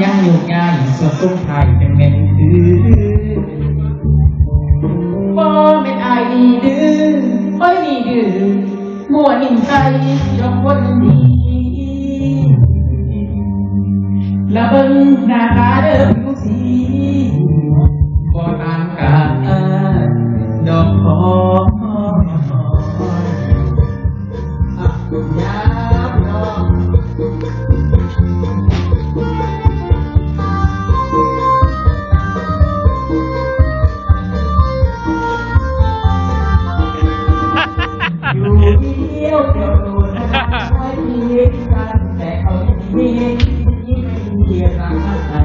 ยังอยู่ง่ายส่วนตุ้งไทยเป็นเม็นคือบ่เป็นอายนี่ดื้อโอ้ยนี่ดื้อมั่วนิ่มใจยกคนดีละเบิ่งหน้าตาเดิมอยู่สีบ่ต่างกันดอกคอยามน้องอยู่เดียวเดียวโดนนะคะไว้ที่กันแต่เขาที่ไม่มีรักใคร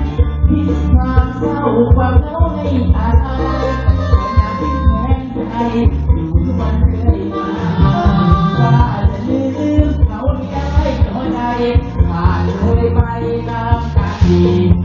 ที่ความเศร้าความเหงาให้อะไรแต่อยากให้แทนใจอยู่ทุกวันเรื่อยมาว่าจะลืมเขาไม่ได้น้อยใจผ่านเลยไปตามกาล